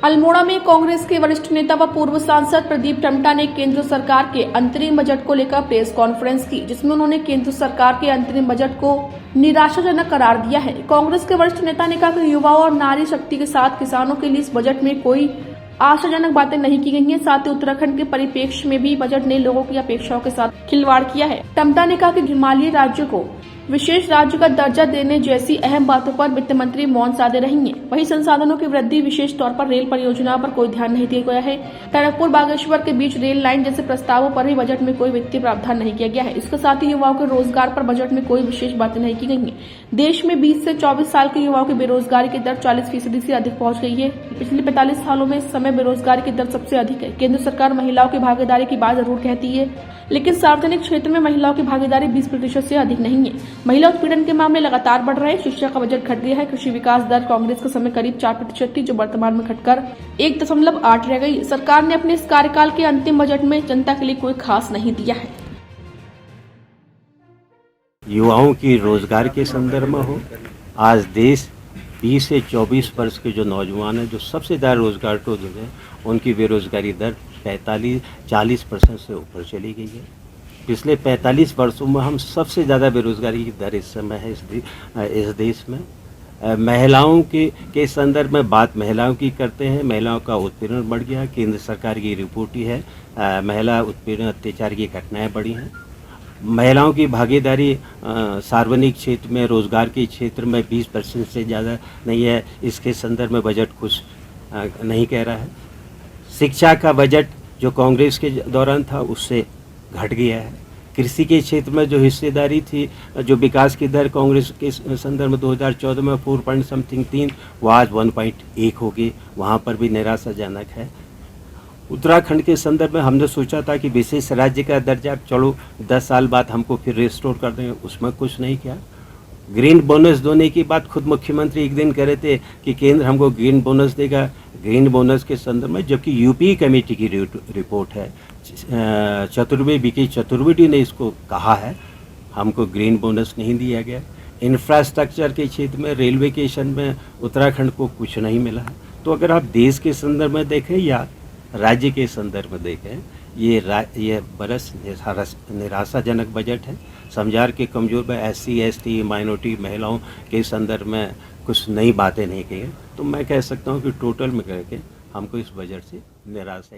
अल्मोड़ा में कांग्रेस के वरिष्ठ नेता व पूर्व सांसद प्रदीप टम्टा ने केंद्र सरकार के अंतरिम बजट को लेकर प्रेस कॉन्फ्रेंस की, जिसमें उन्होंने केंद्र सरकार के अंतरिम बजट को निराशाजनक करार दिया है। कांग्रेस के वरिष्ठ नेता ने कहा कि युवाओं और नारी शक्ति के साथ किसानों के लिए इस बजट में कोई आशाजनक बातें नहीं की गई हैं। साथ ही उत्तराखंड के परिप्रेक्ष्य में भी बजट ने लोगों की अपेक्षाओं के साथ खिलवाड़ किया है। टम्टा ने कहा कि हिमालयी राज्यों को विशेष राज्य का दर्जा देने जैसी अहम बातों पर वित्त मंत्री मौन साधे रही हैं। वहीं संसाधनों की वृद्धि, विशेष तौर पर रेल परियोजनाओं पर कोई ध्यान नहीं दिया गया है। टनकपुर बागेश्वर के बीच रेल लाइन जैसे प्रस्तावों पर भी बजट में कोई वित्तीय प्रावधान नहीं किया गया है। इसके साथ ही युवाओं के रोजगार पर बजट में कोई विशेष बातें नहीं की गई हैं। देश में 20 से 24 साल के युवाओं की बेरोजगारी की दर 40% से अधिक पहुंच गई है। पिछले 45 सालों में इस समय बेरोजगारी की दर सबसे अधिक है। केंद्र सरकार महिलाओं की भागीदारी की बात जरूर कहती है, लेकिन सार्वजनिक क्षेत्र में महिलाओं की भागीदारी 20% से अधिक नहीं है। महिला उत्पीड़न के मामले लगातार बढ़ रहे हैं। शिक्षा का बजट घट गया है। कृषि विकास दर कांग्रेस के समय करीब 4% थी, जो वर्तमान में घटकर 1.8 रह गई। सरकार ने अपने इस कार्यकाल के अंतिम बजट में जनता के लिए कोई खास नहीं दिया है। युवाओं की रोजगार के संदर्भ में हो, आज देश 20 से 24 वर्ष के जो नौजवान हैं, जो सबसे ज़्यादा रोजगार को जो है, उनकी बेरोजगारी दर 40% से ऊपर चली गई है। पिछले 45 वर्षों में हम सबसे ज़्यादा बेरोजगारी की दर इस समय है इस देश में। महिलाओं के संदर्भ में बात महिलाओं की करते हैं। महिलाओं का उत्पीड़न बढ़ गया। केंद्र सरकार की रिपोर्ट ही है, महिला उत्पीड़न अत्याचार की घटनाएं बढ़ी हैं। महिलाओं की भागीदारी सार्वजनिक क्षेत्र में, रोजगार के क्षेत्र में 20% से ज़्यादा नहीं है। इसके संदर्भ में बजट कुछ नहीं कह रहा है। शिक्षा का बजट जो कांग्रेस के दौरान था उससे घट गया है। कृषि के क्षेत्र में जो हिस्सेदारी थी, जो विकास की दर कांग्रेस के संदर्भ में 2014 में 4.3 वो आज 1.1 होगी। वहाँ पर भी निराशाजनक है। उत्तराखंड के संदर्भ में हमने सोचा था कि विशेष राज्य का दर्जा चलो 10 साल बाद हमको फिर रिस्टोर कर देंगे, उसमें कुछ नहीं किया। ग्रीन बोनस देने की बात खुद मुख्यमंत्री एक दिन कह रहे थे कि केंद्र हमको ग्रीन बोनस देगा। ग्रीन बोनस के संदर्भ में जबकि यूपी कमेटी की रिपोर्ट है, विकी चतुर्वेदी ने इसको कहा है, हमको ग्रीन बोनस नहीं दिया गया। इंफ्रास्ट्रक्चर के क्षेत्र में, रेलवे के क्षेत्र में उत्तराखंड को कुछ नहीं मिला। तो अगर आप देश के संदर्भ में देखें या राज्य के संदर्भ में देखें, ये बरस निराशाजनक बजट है। समझार के कमजोर में SC ST माइनॉरिटी महिलाओं के संदर्भ में कुछ नई बातें नहीं कही। तो मैं कह सकता हूँ कि टोटल में करके हमको इस बजट से निराशा।